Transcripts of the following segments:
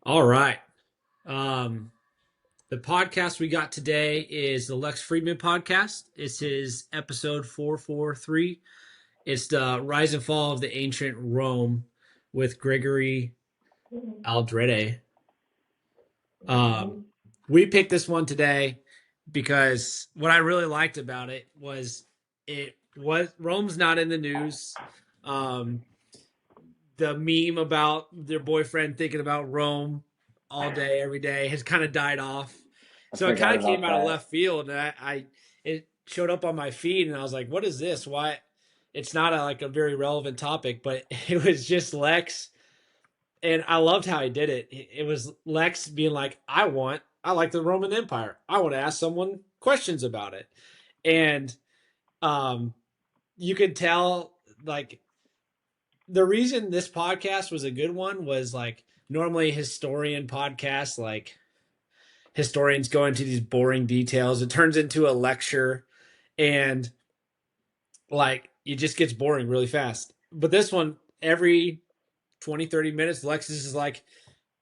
All right. Um, the podcast we got today is the Lex Fridman podcast. It's his episode 443. It's the rise and fall of the ancient Rome with Gregory Aldrete. Um, we picked this one today because what I really liked about it was Rome's not in the news. Um, the meme about their boyfriend thinking about Rome all day, every day has kind of died off. I So it kind forgot of came about out of that. left field, and it showed up on my feed, and I was like, "What is this? Why?" It's not a very relevant topic, but it was just Lex, and I loved how he did it. It was Lex being like, I like the Roman Empire. I want to ask someone questions about it," and um, you could tell like the reason this podcast was a good one was like normally historian podcasts, like historians go into these boring details. It turns into a lecture and like it just gets boring really fast. But this one, every 20, 30 minutes, Lexus is like,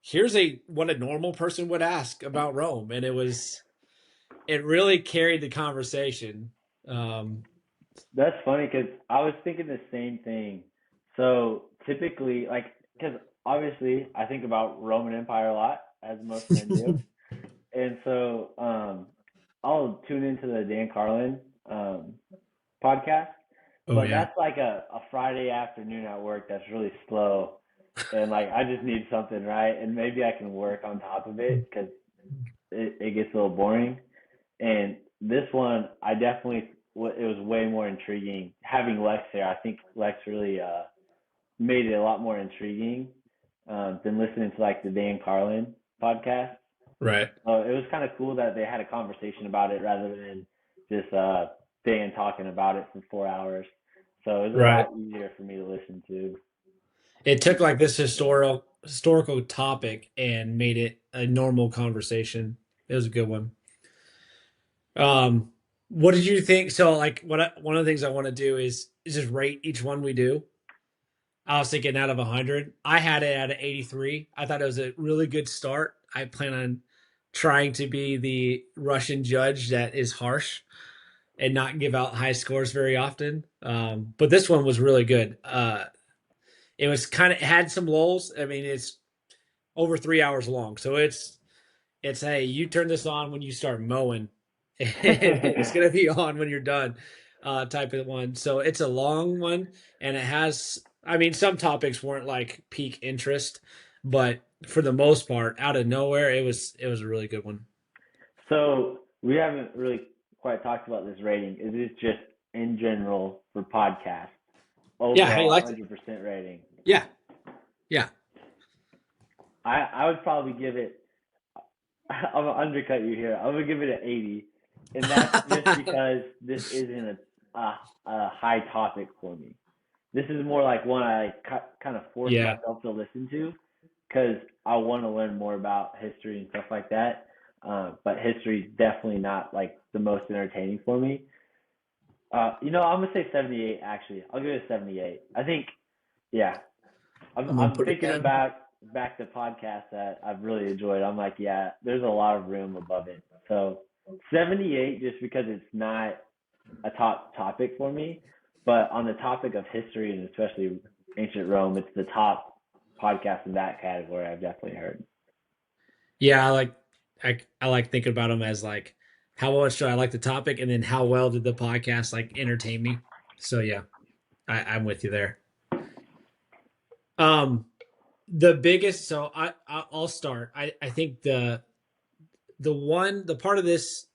here's what a normal person would ask about Rome. And it really carried the conversation. Um, That's funny because I was thinking the same thing. So typically, because obviously I think about Roman Empire a lot, as most men do, and so I'll tune into the Dan Carlin um, podcast, oh but yeah. that's like a Friday afternoon at work that's really slow, and like I just need something, right? And maybe I can work on top of it because it gets a little boring. And this one, I definitely it was way more intriguing having Lex there. I think Lex really made it a lot more intriguing than listening to like the Dan Carlin podcast. Right. It was kind of cool that they had a conversation about it rather than just Dan talking about it for 4 hours. So it was a Right. lot easier for me to listen to. It took like this historical topic and made it a normal conversation. It was a good one. Um, what did you think? So, like, one of the things I want to do is just rate each one we do. I was thinking out of 100. I had it at an 83. I thought it was a really good start. I plan on trying to be the Russian judge that is harsh and not give out high scores very often. But this one was really good. It was kind of had some lulls. I mean, it's over 3 hours long, so it's hey, you turn this on when you start mowing. It's gonna be on when you're done, type of one. So it's a long one, and it has. I mean, some topics weren't like peak interest, but for the most part, out of nowhere, it was a really good one. So we haven't really quite talked about this rating. Is it just in general for podcasts? Yeah, how you Overall, liked it? 100% rating. Yeah, yeah. I would probably give it. I'm gonna undercut you here. I'm gonna give it an 80, and that's just because this isn't a high topic for me. This is more like one I kind of force Yeah, myself to listen to because I want to learn more about history and stuff like that. But history is definitely not like the most entertaining for me. I'm gonna say 78 actually. I'll give it a 78. I think, yeah. I'm I'm gonna I'm put it thinking down. about back to podcasts that I've really enjoyed. I'm like, yeah, there's a lot of room above it. So 78 just because it's not a top topic for me, but on the topic of history and especially ancient Rome, it's the top podcast in that category I've definitely heard. Yeah, I like thinking about them as like how much do I like the topic, and then how well did the podcast like entertain me. So yeah, I'm with you there. Um, the biggest. So I'll start. I think the part of this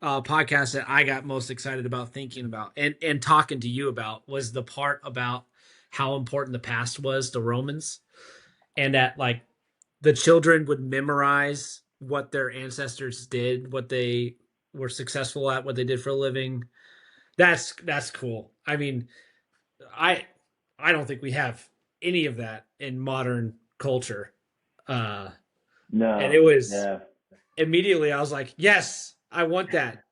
podcast that I got most excited about thinking about and talking to you about was the part about how important the past was to Romans, and that like the children would memorize what their ancestors did, what they were successful at, what they did for a living. That's cool. I mean, I I don't think we have any of that in modern culture. Uh and No, it was yeah. immediately I was like, yes, I want that.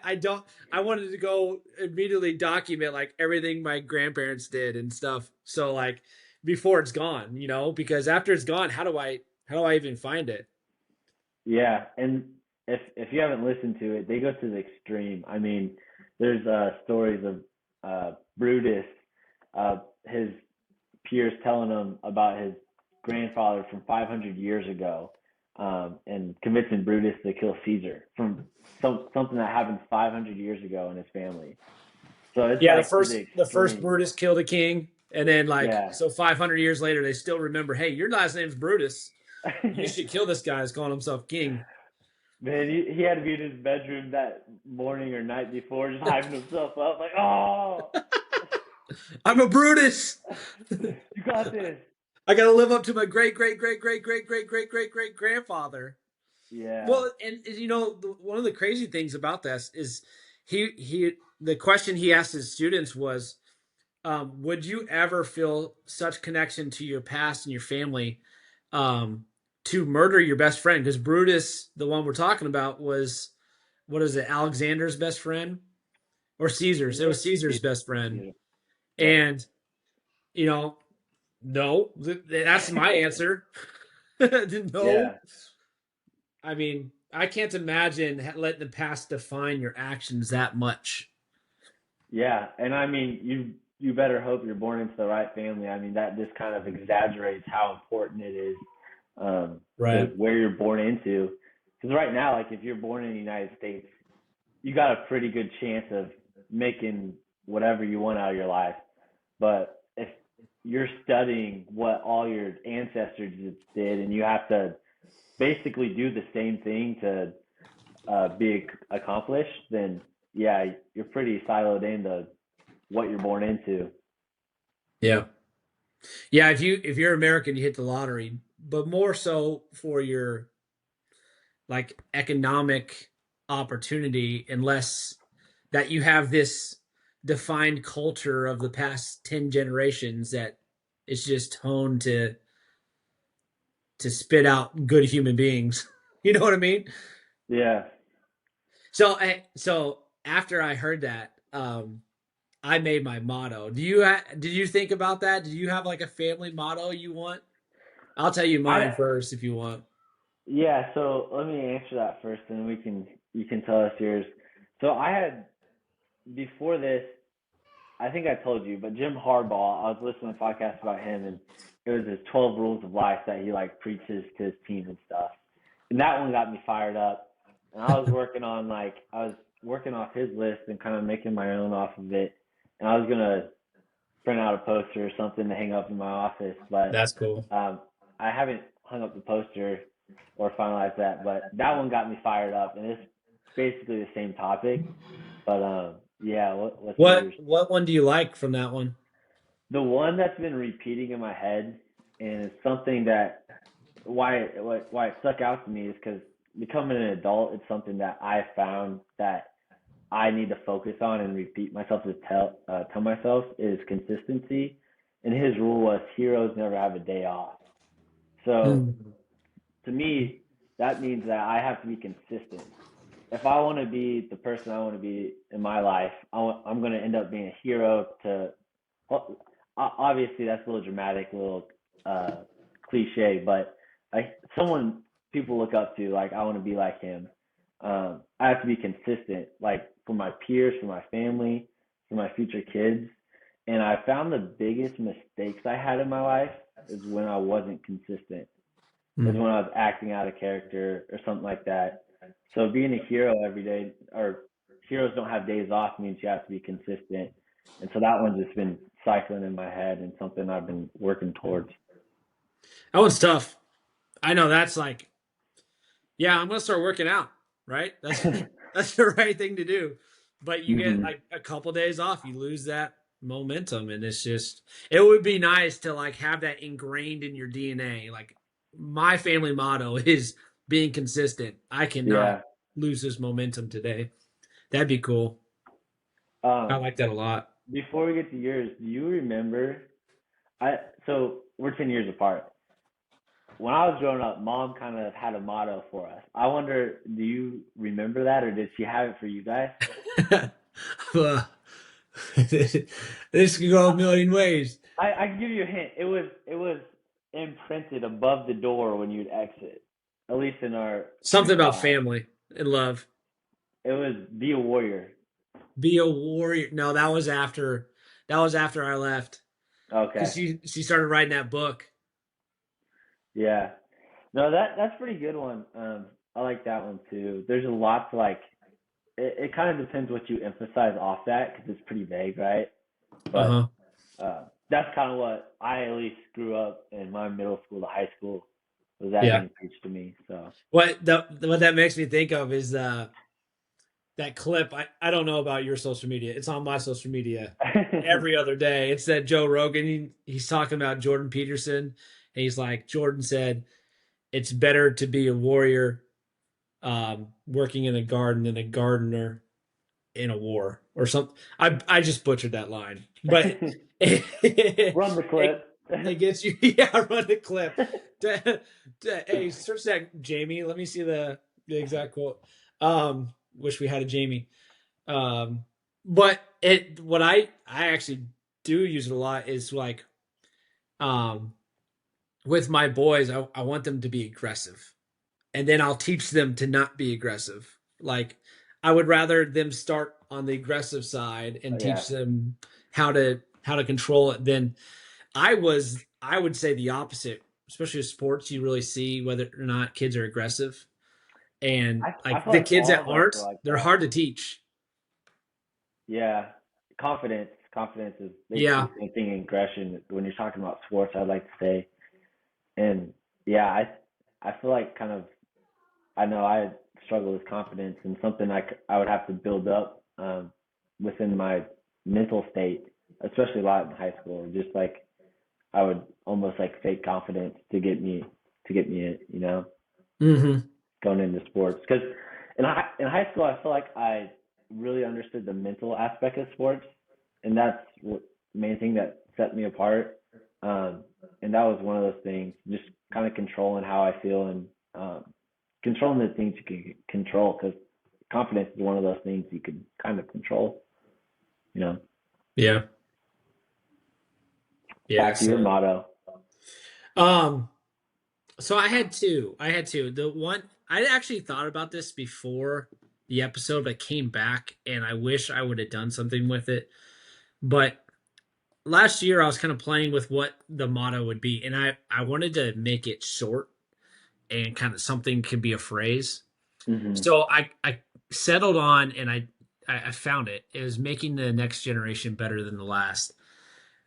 I don't I wanted to go immediately document like everything my grandparents did and stuff. So like before it's gone, because after it's gone, how do I even find it? Yeah, and if you haven't listened to it, they go to the extreme. I mean, there's stories of Brutus, his peers telling him about his grandfather from 500 years ago, and convincing Brutus to kill Caesar from something that happened 500 years ago in his family. So it's Yeah, the like to the first extreme. Brutus killed a king, and then like Yeah. so 500 years later, they still remember, hey, your last name's Brutus. You should kill this guy who's calling himself king. Man, he had to be in his bedroom that morning or night before, just hyping himself up, like, oh, I'm a Brutus. you got this. I got to live up to my great great great great great great great great great grandfather. Yeah. Well, and one of the crazy things about this is the question he asked his students was, would you ever feel such connection to your past and your family, um, to murder your best friend? Because Brutus, the one we're talking about, was what is it, Alexander's best friend or Is Caesar's? It was it? Caesar's Caesar. best friend, Caesar. Yep. and you know, no, that's my answer. No, Yeah. I mean, I can't imagine letting the past define your actions that much. Yeah. And I mean, you better hope you're born into the right family. I mean, that just kind of exaggerates how important it is, to Right. where you're born into. Because right now, like if you're born in the United States, you got a pretty good chance of making whatever you want out of your life. But if you're studying what all your ancestors did, and you have to basically do the same thing to be accomplished, then yeah, you're pretty siloed into what you're born into. Yeah. Yeah, if you're American, you hit the lottery, but more so for your like economic opportunity, unless that you have this defined culture of the past 10 generations that it's just honed to spit out good human beings. You know what I mean? Yeah. So after I heard that, I made my motto. Did you think about that? Did you have like a family motto you want? I'll tell you mine I first if you want. Yeah, so let me answer that first, and you can tell us yours. So I had before this, I think I told you, but Jim Harbaugh, I was listening to a podcast about him, and it was his 12 rules of life that he like preaches to his team and stuff. And that one got me fired up. And I was working off his list and kind of making my own off of it. And I was gonna print out a poster or something to hang up in my office, but That's cool. I haven't hung up the poster or finalized that. But that one got me fired up, and it's basically the same topic. But yeah, what's yours? What one do you like from that one? The one that's been repeating in my head, and it's something that why it stuck out to me is because becoming an adult, it's something that I found that I need to focus on and repeat myself to tell myself is consistency. And his rule was heroes never have a day off. So Mm. to me, that means that I have to be consistent. If I want to be the person I want to be in my life, I'm going to end up being a hero to, well, obviously that's a little dramatic, a little uh, cliche, but like someone people look up to, like I want to be like him. I have to be consistent, like for my peers, for my family, for my future kids. And I found the biggest mistakes I had in my life is when I wasn't consistent, is Mm. when I was acting out of character or something like that. So being a hero every day, or heroes don't have days off, means you have to be consistent. And so that one's just been cycling in my head and something I've been working towards. That one's tough. I know that's like, yeah, I'm gonna start working out, right? That's the right thing to do. But you get hmm like a couple days off, you lose that momentum, and it would be nice to like have that ingrained in your DNA. Like my family motto is being consistent. I cannot Yeah. lose this momentum today. That'd be cool. I Um, like that a lot. Before we get to yours, do you remember? I So we're 10 years apart. When I was growing up, Mom kind of had a motto for us. I wonder, do you remember that, or did she have it for you guys? Well, this could go a million ways. I can give you a hint. It was imprinted above the door when you'd exit. At least in our Something about spot. family and love. It was be a warrior. Be a warrior. No, that was after. That was after I left because Okay. she started writing that book. Yeah. No, that's a pretty good one. I like that one too. There's a lot to like. It kind of depends what you emphasize off that because it's pretty vague, right? Uh But huh. that's kind of what I at least grew up in my middle school to high school was that Yeah. being preached to me. So What that makes me think of is that clip. I don't know about your social media. It's on my social media every other day. It's that Joe Rogan. He's talking about Jordan Peterson, and he's like, Jordan said, "It's better to be a warrior working in a garden than a gardener in a war," or something. I just butchered that line, but run the it clip. it gets you. Yeah, run the clip. Hey, search that, Jamie. Let me see the exact quote. Wish we had a Jamie. Um, but it what I actually do use it a lot is like um with my boys, I want them to be aggressive, and then I'll teach them to not be aggressive. Like I would rather them start on the aggressive side and Yeah, teach them how to control it than I would say the opposite, especially with sports. You really see whether or not kids are aggressive, and I like feel the like kids all that of us aren't, are like they're that. hard to teach. Yeah, confidence is basically Yeah. the same thing in aggression. When you're talking about sports, I'd like to say, and yeah, I feel like kind of I know I struggle with confidence and something I would have to build up within my mental state, especially a lot in high school. Just like I would almost like fake confidence to get me in, Hmm. going into sports. Because in high school, I feel like I really understood the mental aspect of sports, and that's what main thing that set me apart. And that was one of those things, just kind of controlling how I feel and controlling the things you can control. Because confidence is one of those things you can kind of control. You know. Yeah. Yeah. Back to your So, motto. um, so I had two. I had two. The one I actually thought about this before the episode, but came back, and I wish I would have done something with it. But last year, I was kind of playing with what the motto would be, and I wanted to make it short and kind of something could be a phrase. Hmm. So I settled on, and I found it. It was making the next generation better than the last.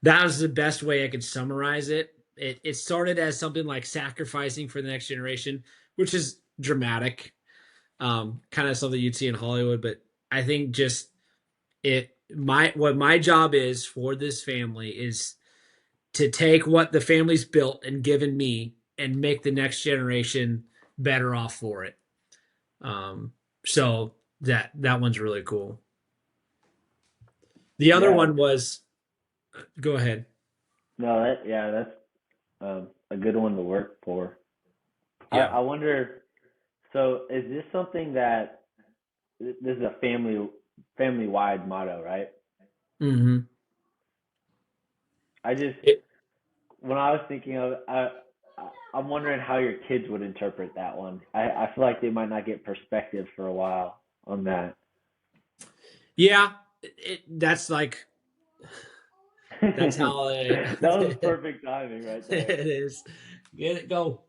That was the best way I could summarize it. It started as something like sacrificing for the next generation, which is dramatic, kind of something you'd see in Hollywood. But I think just it my what my job is for this family is to take what the family's built and given me and make the next generation better off for it. So that one's really cool. The other Yeah. one was go ahead. No. That's a good one to work for. Yeah. I wonder. So is this something that this is a family wide motto, right? Hmm. I just It, when I was thinking of I'm wondering how your kids would interpret that one. I feel like they might not get perspective for a while on that. yeah, that's like that's how That was it perfect timing right there. is. Get it, go.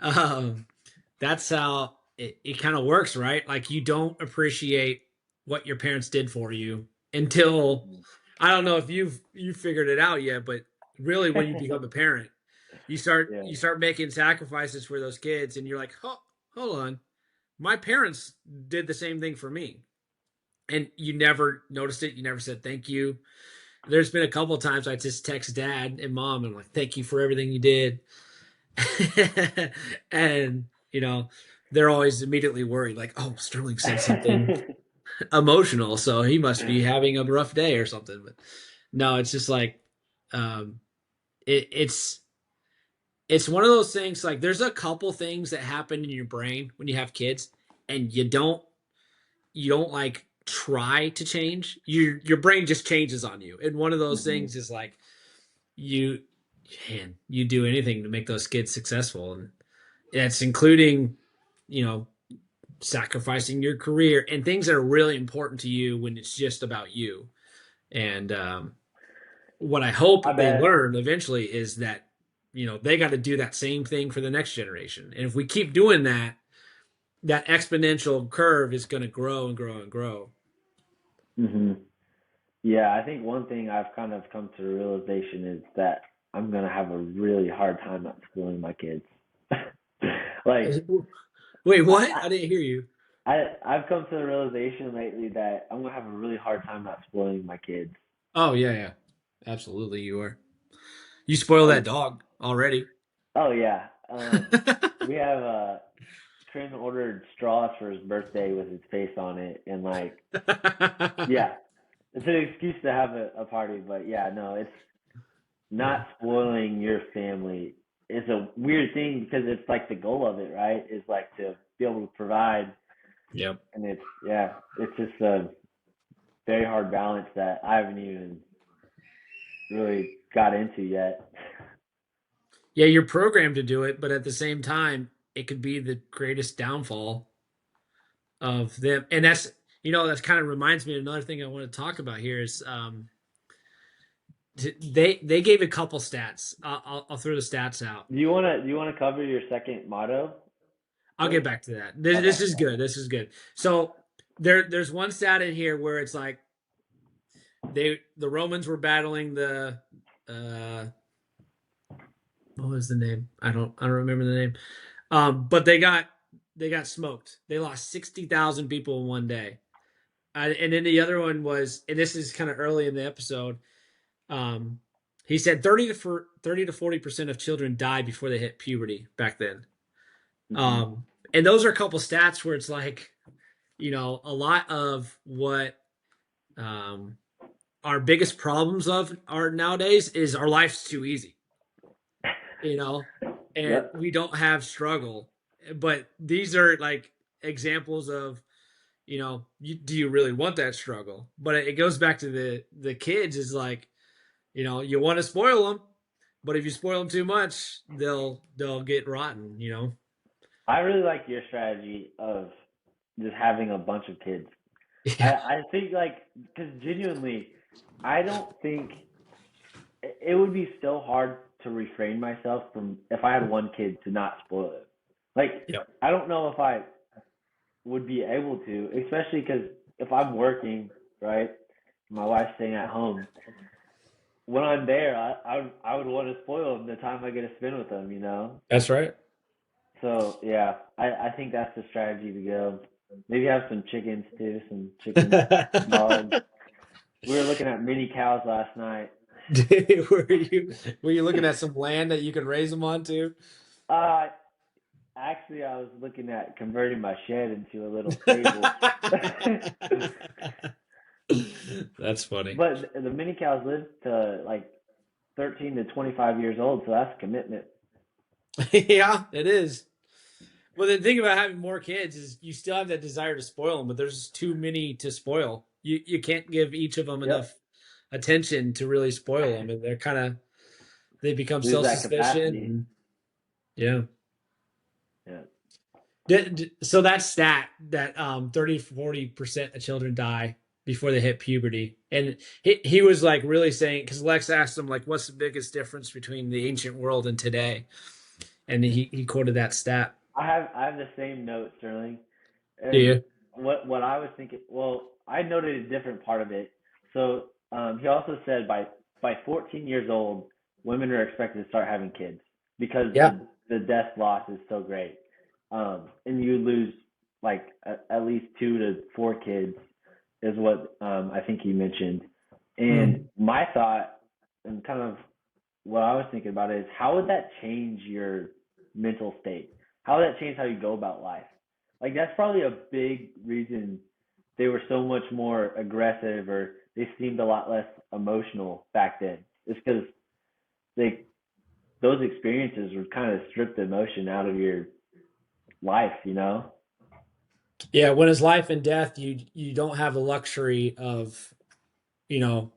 um, that's how it kind of works, right? Like you don't appreciate what your parents did for you until Mhm. I don't know if you figured it out yet, but really when you become a parent, Yeah. you start making sacrifices for those kids, and you're like, oh, hold on, my parents did the same thing for me, and you never noticed it. You never said thank you. There's been a couple of times I just text dad and mom and I'm like, thank you for everything you did. And, they're always immediately worried, like, oh, Sterling said something emotional, so he must be having a rough day or something. But no, it's just like, um, it's one of those things. Like, there's a couple things that happen in your brain when you have kids, and you don't like try to change. Your brain just changes on you, and one of those Hmm. things is like, you man, you do anything to make those kids successful, and that's including, you know, sacrificing your career and things that are really important to you when it's just about you. And what I I hope they bet. learn eventually is that, you know, they got to do that same thing for the next generation. And if we keep doing that, that exponential curve is going to grow and grow and grow. Hmm. Yeah, I think one thing I've kind of come to the realization is that I'm gonna have a really hard time at schooling my kids. Like, Wait, I, what? I didn't hear you. I've come to the realization lately that I'm gonna have a really hard time not spoiling my kids. Oh, yeah, yeah. Absolutely, you are. You spoil that Um, dog already. oh yeah, we have Trin ordered straws for his birthday with his face on it, and like, yeah, it's an excuse to have a party. But yeah, no, it's Yeah. not spoiling your family is a weird thing because it's like the goal of it, right? Is like to be able to provide, Yep. and it's yeah, it's just a very hard balance that I haven't even really got into yet. Yeah, you're programmed to do it, but at the same time, it could be the greatest downfall of them. And that's, you know, that kind of reminds me of another thing I want to talk about here is they gave a couple stats. I'll throw the stats out. Do you wanna cover your second motto I'll get first? back to that. This Okay. is good. This is good. So there's one stat in here where it's like the Romans were battling the uh what was the name? I don't remember the name. But they got smoked. They lost 60,000 people in one day. And then the other one was, and this is kind of early in the episode. Um, he said 30 to 40% of children died before they hit puberty back then. Hmm. And those are a couple stats where it's like, you know, a lot of what um, our biggest problems of are nowadays is our life's too easy, you know, and Yep. we don't have struggle. But these are like examples of, you know, do you really want that struggle? But it goes back to the kids is like, you know, you want to spoil them, but if you spoil them too much, they'll get rotten, you know. I really like your strategy of just having a bunch of kids. I Yeah. I think like because genuinely, I don't think it would be so hard to refrain myself from if I had one kid to not spoil it. Like Yep. I don't know if I would be able to, especially because if I'm working, right, my wife's staying at home. When I'm there, I would want to spoil them the time I get to spend with them, you know. That's right. So yeah, I think that's the strategy to go. Maybe have some chickens too, some chickens, dogs. We were looking at mini cows last night. were you were you looking at some land that you could raise them on too? Uh, Actually, I was looking at converting my shed into a little stable. That's funny. But the mini cows live to like 13 to 25 years old, so that's a commitment. Yeah, it is. Well, the thing about having more kids is you still have that desire to spoil them, but there's too many to spoil. You can't give each of them Yep. enough attention to really spoil them, and they become Lose self that sufficient. capacity. And yeah. Yeah. So that stat that 30 to 40% of children die before they hit puberty, and he was like really saying because Lex asked him like, "What's the biggest difference between the ancient world and today?" And he quoted that stat. I have the same note, Sterling. Do And you? what I was thinking, well, I noted a different part of it. So he also said by 14 years old, women are expected to start having kids because Yeah. the death loss is so great. And you lose like at least 2 to 4 kids is what I think he mentioned. And Mm. my thought and kind of what I was thinking about is how would that change your mental state? How would that change how you go about life? Like that's probably a big reason they were so much more aggressive or they seemed a lot less emotional back then. It's because they those experiences would kind of strip the emotion out of your life, you know? Yeah. When it's life and death, you don't have the luxury of, you know,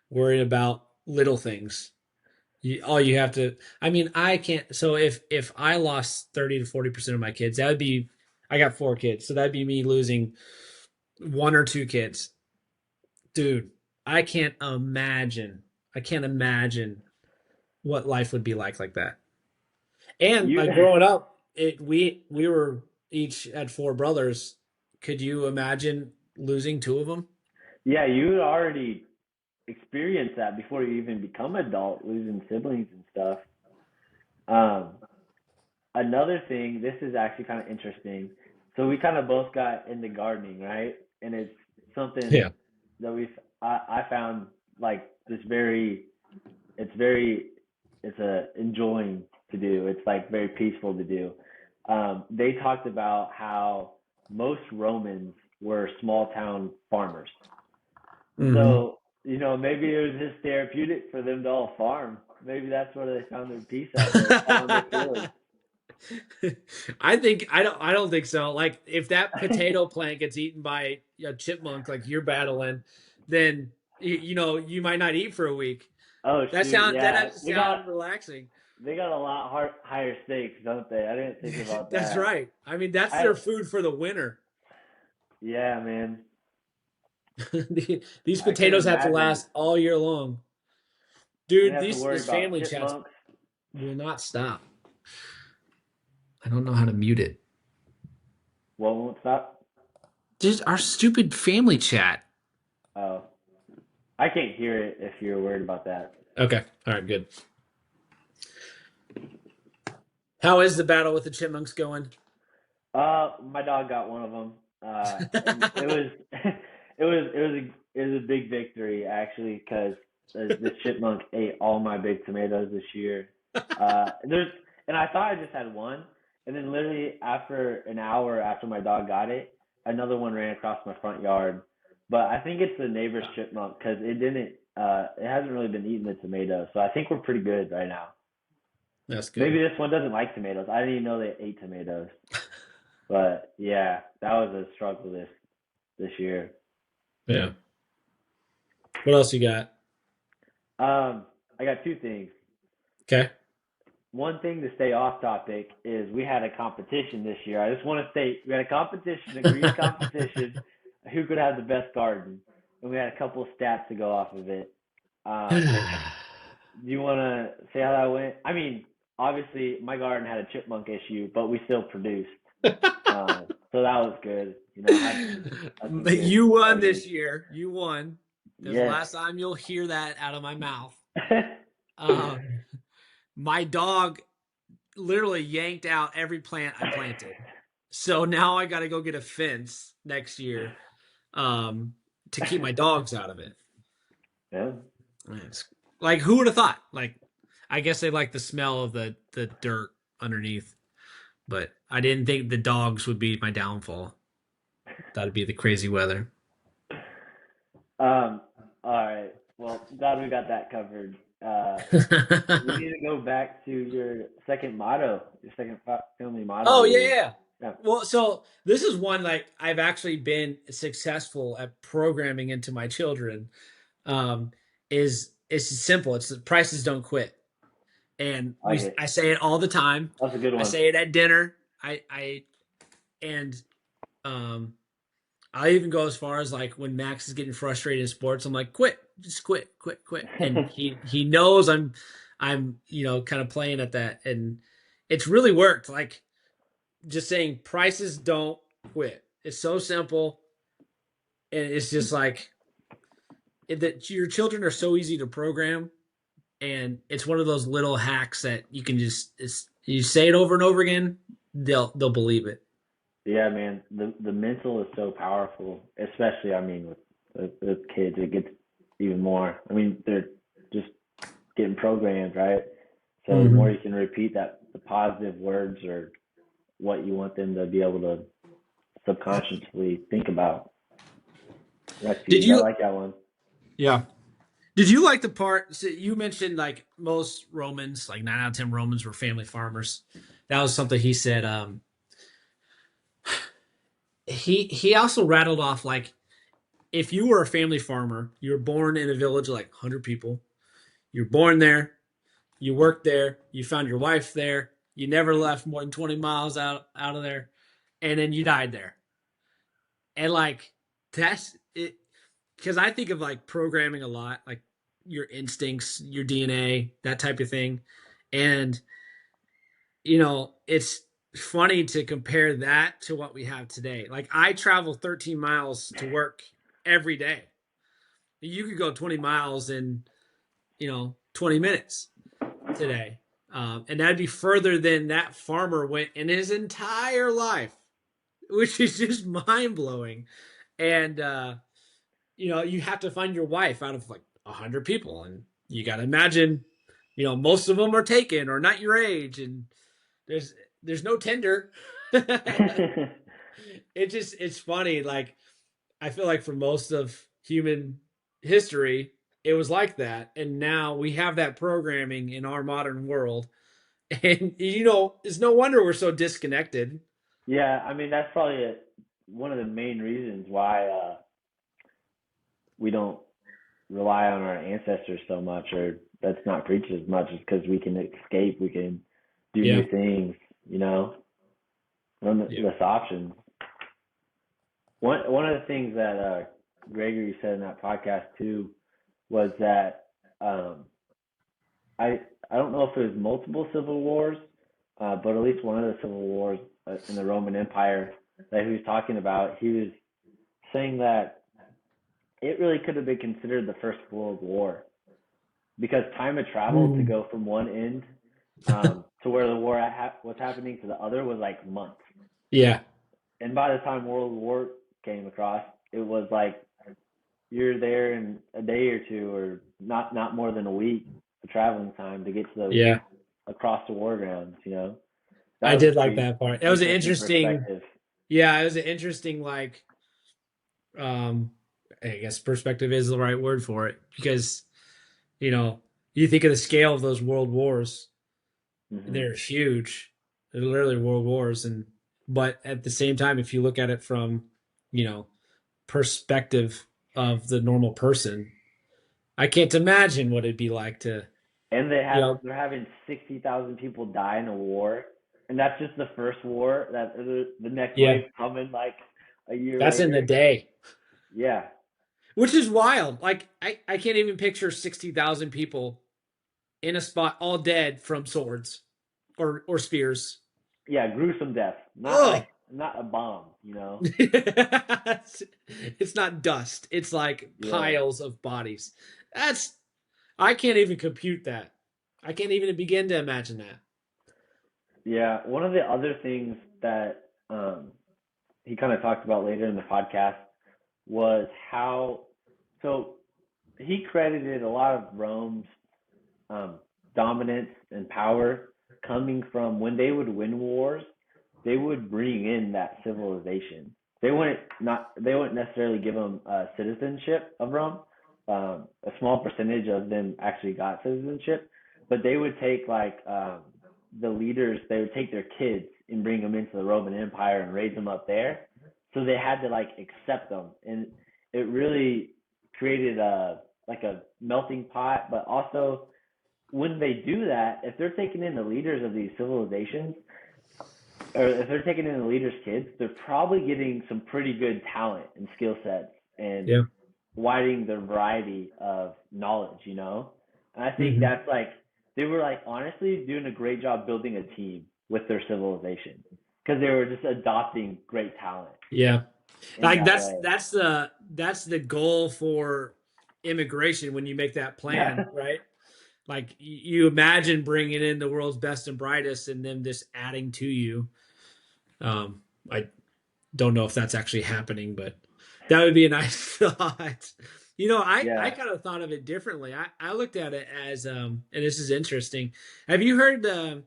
worrying about little things. All you have to, I mean, I can't. So if I lost 30 to 40% of my kids, that would be, I got 4 kids, so that'd be me losing 1 or 2 kids. Dude, I can't imagine. I can't imagine what life would be like that. And You like growing up, we were each had 4 brothers. Could you imagine losing 2 of them? yeah, you already experienced that before you even become adult, losing siblings and stuff. Um, Another thing, this is actually kind of interesting. So we kind of both got into gardening, right? And it's something Yeah. that I found like this very it's very it's a enjoying to do. It's like very peaceful to do. They talked about how most Romans were small town farmers. Hmm. So, maybe it was just therapeutic for them to all farm. Maybe that's where they found their peace at there, out on their fields. I don't think so. Like if that potato plant gets eaten by a chipmunk like you're battling, then you might not eat for a week. Oh shoot, That yeah. doesn't sound relaxing. They got a lot higher stakes, don't they? I didn't think about That's that. right. I mean, that's I their food for the winter. Yeah, man. These I can potatoes have to imagine. last all year long. They Dude, have to worry this about family chat chipmunks. will not stop. I don't know how to mute it. What won't stop? Just our stupid family chat. Oh, I can't hear it if you're worried about that. Okay. All right, good. How is the battle with the chipmunks going? My dog got one of them. And it was, it was a big victory actually because this chipmunk ate all my big tomatoes this year. There's, and I thought I just had one, and then literally after an hour after my dog got it, another one ran across my front yard. But I think it's the neighbor's chipmunk because it didn't, it hasn't really been eating the tomatoes, so I think we're pretty good right now. That's Maybe good. this one doesn't like tomatoes. I didn't even know they ate tomatoes. But yeah, that was a struggle this year. Yeah. What else you got? I got two things. Okay. One thing to stay off topic is we had a competition this year. I just want to state we had a competition, a green competition, who could have the best garden, and we had a couple of stats to go off of it. Um, do you want to say how that went? I mean, obviously my garden had a chipmunk issue, but we still produced. So that was good. Had some good You won arguments. this year. You won. That's the Yes. last time you'll hear that out of my mouth. Um, my dog literally yanked out every plant I planted. So now I got to go get a fence next year um, to keep my dogs out of it. Yeah. It's, like who would have thought? Like I guess they like the smell of the dirt underneath, but I didn't think the dogs would be my downfall. That'd be the crazy weather. All right. Well, glad we got that covered. We need to go back to your second motto, your second family motto Oh of yeah, yours. yeah. Yeah. Well, so this is one like I've actually been successful at programming into my children. Um, is it's simple. It's the prices don't quit, and I like it. I say it all the time. That's a good I one. say it at dinner. I and um I even go as far as like when Max is getting frustrated in sports, I'm like, quit, just quit. And he knows I'm kind of playing at that, and it's really worked. Like just saying prices don't quit. It's so simple, and it's just like that your children are so easy to program, and it's one of those little hacks that you can just you say it over and over again, they'll believe it. Yeah, man. The mental is so powerful, especially I mean with kids, it gets even more. I mean, they're just getting programmed, right? So the more Mm-hmm. you can repeat the positive words or what you want them to be able to subconsciously think about. That's Did huge. I you? like that one. Yeah. Did you like the part so you mentioned like most Romans, like 9 out of 10 Romans were family farmers? That was something he said. He also rattled off like if you were a family farmer, you were born in a village of like 100 people. You're born there. You worked there. You found your wife there. You never left more than 20 miles out of there, and then you died there. And like that's it, because I think of like programming a lot, like your instincts, your DNA, that type of thing. And it's funny to compare that to what we have today. Like I travel 13 miles to work every day. You could go 20 miles in 20 minutes today. And that'd be further than that farmer went in his entire life, which is just mind blowing. And you have to find your wife out of like 100 people, and you got to imagine, most of them are taken or not your age, and there's there's no Tinder. It's funny. Like I feel like for most of human history, it was like that, and now we have that programming in our modern world, and it's no wonder we're so disconnected. Yeah, I mean that's probably one of the main reasons why we don't rely on our ancestors so much, or that's not preached as much, is because we can escape, we can do Yeah, new things, you know, yeah. less options. One of the things that Gregory said in that podcast too was that um, I I don't know if it was multiple civil wars, but at least one of the civil wars in the Roman Empire that he was talking about, he was saying that it really could have been considered the First World War because time had traveled to Mm. go from one end to where the war was happening to the other was like months. Yeah, And by the time World War came across, it was like you're there in a day or two, or not more than a week of traveling time to get to those yeah. across the war grounds. That I was a did like pretty that part. That was an interesting interesting. perspective. Yeah, it was an interesting, like, um I guess perspective is the right word for it, because you know you think of the scale of those world wars. Hmm. They're huge. They're literally world wars. And but at the same time, if you look at it from you know perspective of the normal person, I can't imagine what it'd be like to And you know they're having 60,000 people die in a war, and that's just the first war. That the next yeah, wave coming like a year that's in the later. day, Yeah, which is wild. Like I can't even picture 60,000 people in a spot all dead from swords or spears. yeah, gruesome death. Ugh. Not a bomb. It's not dust. It's like Yeah. piles of bodies. That's I can't even compute that. I can't even begin to imagine that. Yeah, one of the other things that he kind of talked about later in the podcast was how so he credited a lot of Rome's um, dominance and power coming from when they would win wars, they would bring in that civilization. They wouldn't necessarily give them citizenship of Rome. A small percentage of them actually got citizenship, but they would take like the leaders. They would take their kids and bring them into the Roman Empire and raise them up there. So they had to like accept them, and it really created a melting pot. But also, when they do that, if they're taking in the leaders of these civilizations, or if they're taking in the leaders' kids, they're probably getting some pretty good talent and skill sets and Yeah. widening their variety of knowledge. And I think Hmm. that's like they were like honestly doing a great job building a team with their civilization because they were just adopting great talent Yeah. in Like that way. that's the goal for immigration when you make that Yeah. plan, right? Like you imagine bringing in the world's best and brightest and them just adding to you. I don't know if that's actually happening, but that would be a nice thought. I Yeah. kind of thought of it differently. I looked at it as and this is interesting. Have you heard that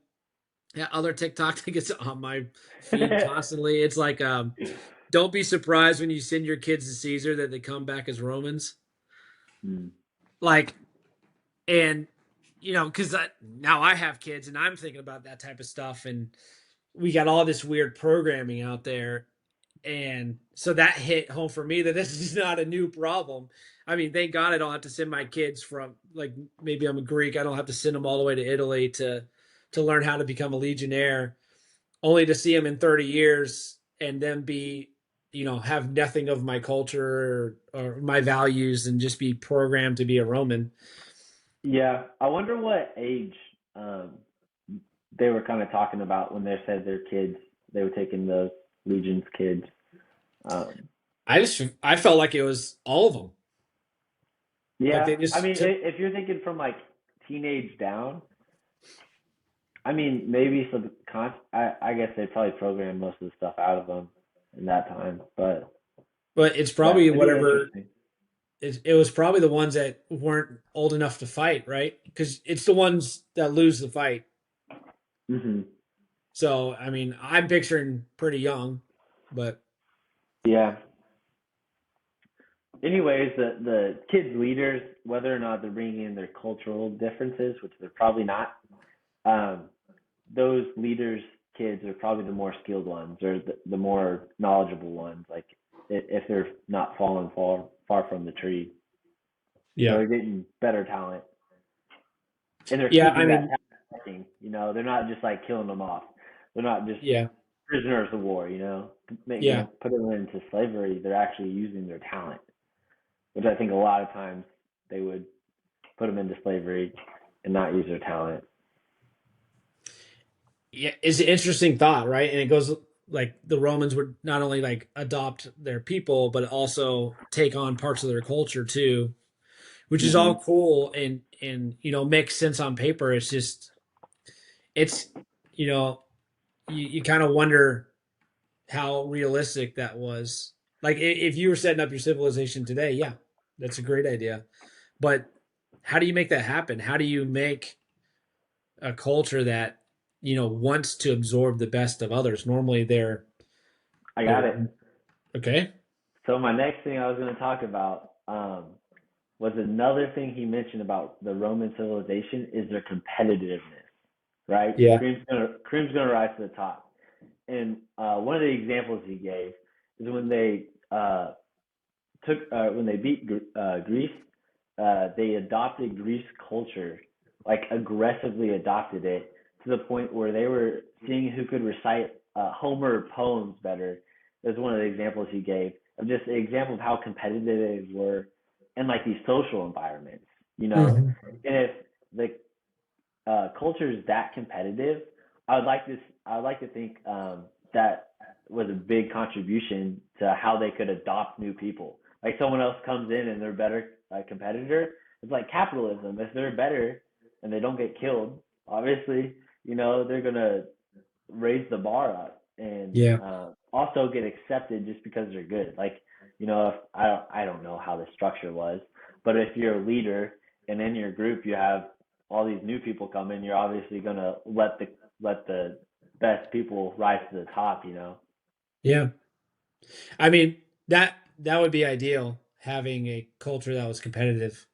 other TikTok that gets on my feed constantly? It's like don't be surprised when you send your kids to Caesar that they come back as Romans. Mm. Like, and because now I have kids and I'm thinking about that type of stuff, and we got all this weird programming out there, and so that hit home for me that this is not a new problem. I mean, thank God I don't have to send my kids from like maybe I'm a Greek. I don't have to send them all the way to Italy to learn how to become a legionnaire, only to see them in 30 years and then be, have nothing of my culture or my values and just be programmed to be a Roman. Yeah, I wonder what age um, they were kind of talking about when they said their kids, they were taking those Legion's kids. Um, I felt like it was all of them. Like yeah, they I just mean, took. if you're thinking from like teenage down, I mean, maybe some I guess they probably programmed most of the stuff out of them in that time, but But it's yeah, probably it'd be whatever. interesting. It was probably the ones that weren't old enough to fight, right? Because it's the ones that lose the fight. Hmm. So I mean, I'm picturing pretty young, but Yeah. Anyways, the kids leaders, whether or not they're bringing in their cultural differences, which they're probably not, um, those leaders' kids are probably the more skilled ones or the more knowledgeable ones. Like if they're not falling far from the tree, so yeah, they're getting better talent and they're yeah. I keeping that mean, talent working. They're not just like killing them off. They're not just yeah, prisoners of war. yeah, Put them into slavery. They're actually using their talent, which I think a lot of times they would put them into slavery and not use their talent. yeah. It's an interesting thought, right? And it goes like the Romans would not only like adopt their people, but also take on parts of their culture too, which is Hmm. all cool and makes sense on paper. It's just it's you know you kind of wonder how realistic that was. Like if you were setting up your civilization today, yeah, that's a great idea. But how do you make that happen? How do you make a culture that wants to absorb the best of others? Normally, I got they're it. okay. So my next thing I was going to talk about was another thing he mentioned about the Roman civilization is their competitiveness, right? Yeah. Cream's gonna rise to the top. And one of the examples he gave is when they beat Greece, they adopted Greece culture, like aggressively adopted it to the point where they were seeing who could recite Homer poems better. That's one of the examples he gave of just an example of how competitive they were in like these social environments, you know. Hmm. And if the culture is that competitive, I would like this. I would like to think that was a big contribution to how they could adopt new people. Like someone else comes in and they're a better competitor. It's like capitalism. If they're better and they don't get killed, obviously, they're gonna raise the bar up and Yeah. also get accepted just because they're good. Like, if I don't know how the structure was, but if you're a leader and in your group you have all these new people come in, you're obviously gonna let the best people rise to the top. Yeah. I mean that would be ideal, having a culture that was competitive.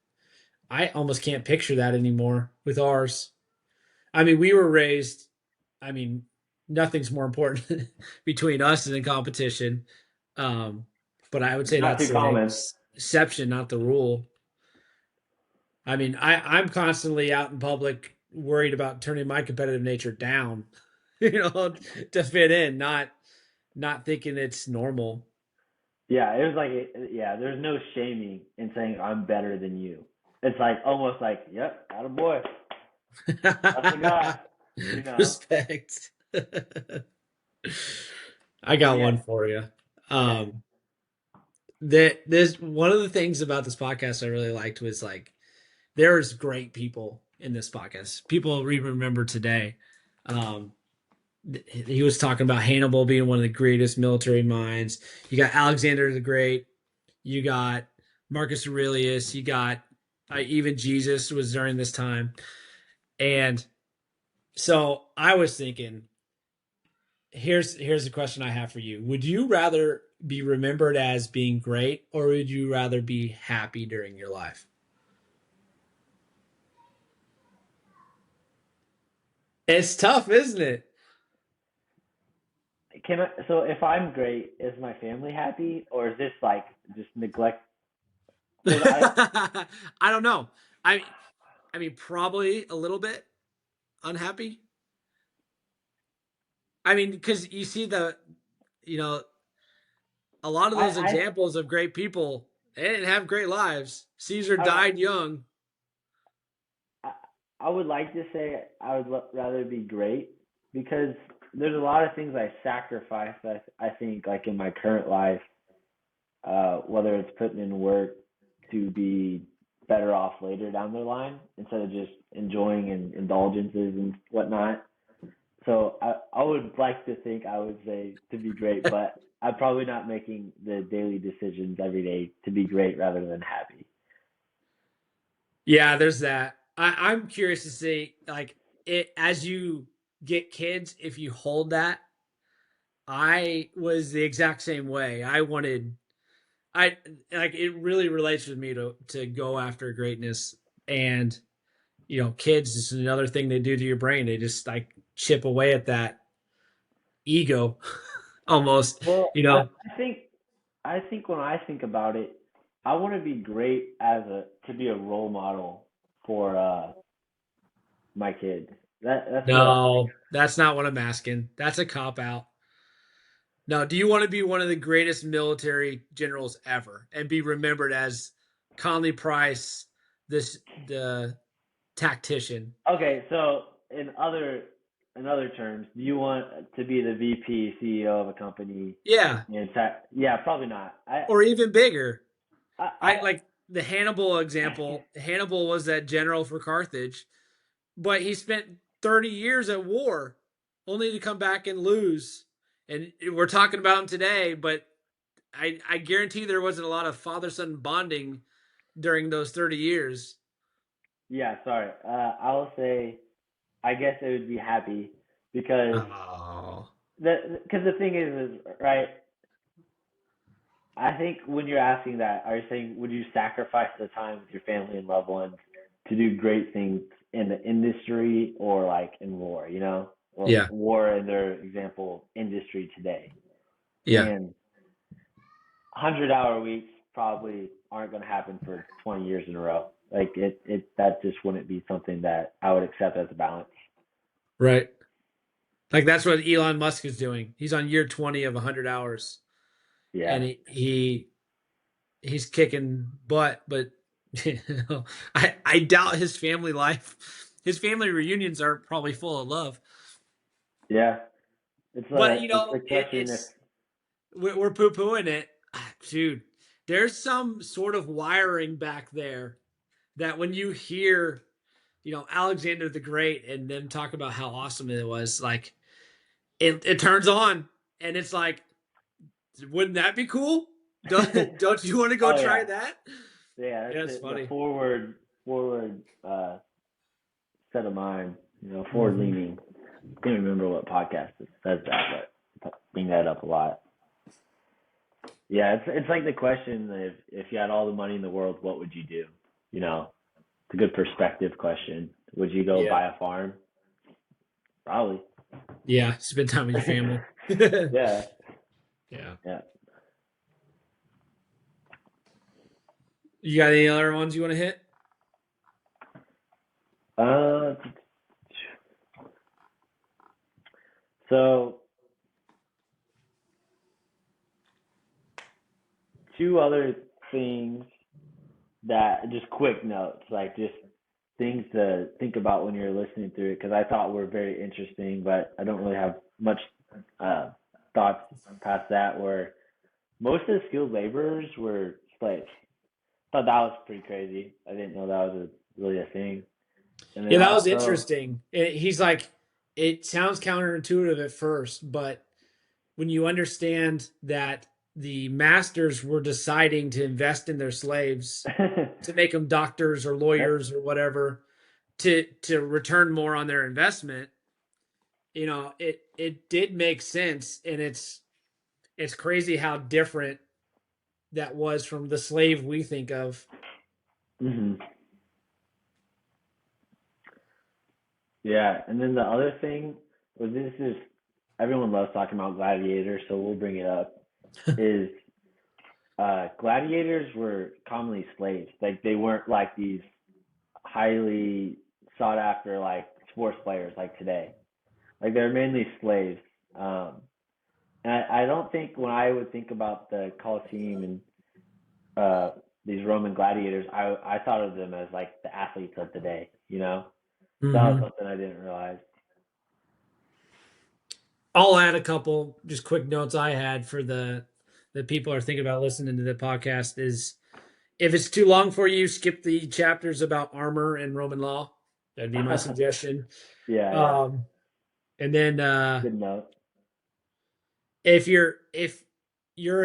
I almost can't picture that anymore with ours. I mean, we were raised. I mean, nothing's more important between us than competition. Um, but I would say Not that's too the common. exception, not the rule. I mean, I'm constantly out in public worried about turning my competitive nature down, to fit in, not thinking it's normal. Yeah, it was like yeah, there's no shaming in saying I'm better than you. It's like almost like, yep, attaboy. That's the guy, you know. Respect. I And got yet, one for you. okay. Um, that there's one of the things about this podcast I really liked was like there's great people in this podcast. People we remember today. Um, he was talking about Hannibal being one of the greatest military minds. You got Alexander the Great. You got Marcus Aurelius. You got even Jesus was during this time. And so I was thinking, here's the question I have for you. Would you rather be remembered as being great, or would you rather be happy during your life? It's tough, isn't it? So if I'm great, is my family happy, or is this like just neglect? Because I I don't know. I I mean, probably a little bit unhappy. I mean, because you see you know, a lot of those I examples of great people, they didn't have great lives. Caesar I don't know. died young. I, I would like to say I would rather be great because there's a lot of things I sacrificed. I think like in my current life, whether it's putting in work to be better off later down the line instead of just enjoying and indulgences and whatnot. So I would like to think I would say to be great, but I'm probably not making the daily decisions every day to be great rather than happy. Yeah, there's that. I'm curious to see, like, it as you get kids, if you hold that. I was the exact same way. I like it really relates with me to go after greatness. And kids is another thing they do to your brain. They just like chip away at that ego almost, Well, you I, know. I think I think when I think about it, I want to be great as a to be a role model for my kids. That's what. No, that's not what I'm asking. That's a cop out. No, do you want to be one of the greatest military generals ever and be remembered as Conley Price, the tactician? Okay, so in other terms, do you want to be the VP CEO of a company? Yeah, Yeah, probably not. or even bigger. I I like the Hannibal example. Hannibal was that general for Carthage, but he spent 30 years at war only to come back and lose. And we're talking about him today, but I guarantee there wasn't a lot of father son bonding during those 30 years. yeah, sorry. I'll say I guess I would be happy because Oh, the thing is right. I think when you're asking that, are you saying would you sacrifice the time with your family and loved ones to do great things in the industry or like in war, or yeah, war in their example industry today? yeah, And 100-hour weeks probably aren't going to happen for 20 years in a row. Like that just wouldn't be something that I would accept as a balance. right. Like that's what Elon Musk is doing. He's on year 20 of 100 hours, Yeah. and he's kicking butt. But you I doubt his family life. His family reunions are probably full of love. Yeah. But It's a question if it's we're poo pooing it, dude. There's some sort of wiring back there that when you hear, Alexander the Great and them talk about how awesome it was, like it turns on, and it's like, wouldn't that be cool? Don't you want to go Oh try yeah. that? Yeah, Yeah, that's it's the funny. forward set of mind, forward Mm-hmm. leaning. I can't remember what podcast says that, but bring that up a lot. Yeah, it's like the question if you had all the money in the world, what would you do? It's a good perspective question. Would you go Yeah, buy a farm? Probably. yeah. Spend time with your family. Yeah. Yeah, yeah. You got any other ones you want to hit? Uh, so two other things that just quick notes, like just things to think about when you're listening through it, because I thought were very interesting, but I don't really have much uh, thoughts past that. Where most of the skilled laborers were slaves. I thought that was pretty crazy. I didn't know that was really a thing. And then Yeah, that was also, interesting. He's like, it sounds counterintuitive at first, but when you understand that the masters were deciding to invest in their slaves to make them doctors or yep. lawyers or whatever to return more on their investment, it did make sense, and it's crazy how different that was from the slave we think of. Hmm. Yeah, and then the other thing was this is everyone loves talking about gladiators, so we'll bring it up. Is gladiators were commonly slaves. Like they weren't like these highly sought after like sports players like today. Like they're mainly slaves. Um, and I don't think when I would think about the Colosseum and uh, these Roman gladiators, I thought of them as like the athletes of the day. You know, so that was Hmm. something I didn't realize. I'll add a couple just quick notes I had for the people are thinking about listening to the podcast is if it's too long for you, skip the chapters about armor and Roman law. That'd be my suggestion. Yeah, yeah. Um, and then Good note. if you're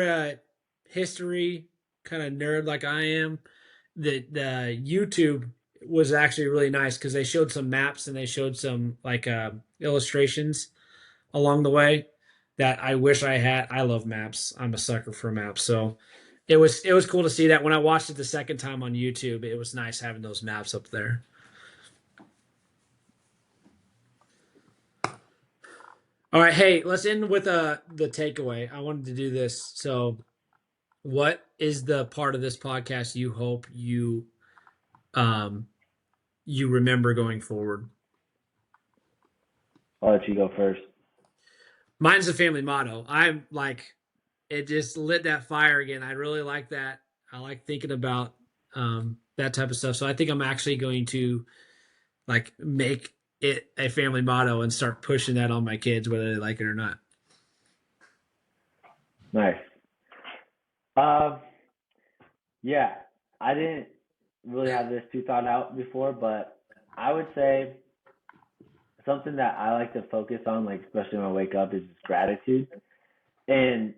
a history kind of nerd like I am, the YouTube was actually really nice because they showed some maps and they showed some like illustrations along the way that I wish I had. I love maps. I'm a sucker for maps. So it was cool to see that when I watched it the second time on YouTube. It was nice having those maps up there. All right, hey, let's end with the takeaway. I wanted to do this. So, what is the part of this podcast you hope um you remember going forward? I'll let you go first. Mine's the family motto. I'm like it just lit that fire again. I really like that. I like thinking about that type of stuff. So I think I'm actually going to like make it a family motto and start pushing that on my kids, whether they like it or not. Nice. Um, yeah, I didn't really have this too thought out before, but I would say something that I like to focus on, like especially when I wake up, is just gratitude. And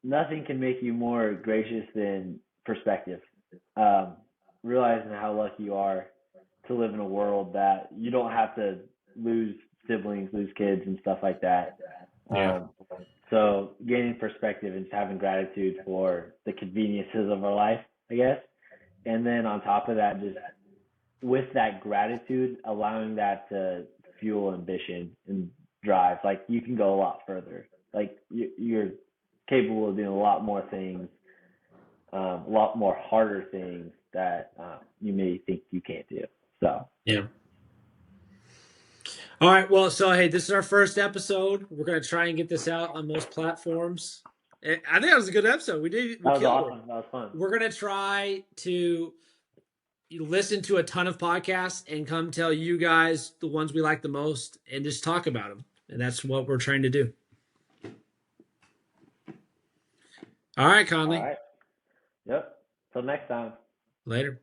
nothing can make you more gracious than perspective. Um, Realizing how lucky you are to live in a world that you don't have to lose siblings, lose kids, and stuff like that. Yeah. Um, so gaining perspective and just having gratitude for the conveniences of our life, I guess. And then on top of that, just with that gratitude, allowing that to fuel ambition and drive. Like you can go a lot further. Like you're capable of doing a lot more things, a lot more harder things that you may think you can't do. So Yeah. All right. Well, so hey, this is our first episode. We're gonna try and get this out on most platforms. I think that was a good episode. We that was killed it. awesome. That was fun. We're gonna try to listen to a ton of podcasts and come tell you guys the ones we like the most and just talk about them. And that's what we're trying to do. All right, All Conley. right. Yep. Till next time. Later.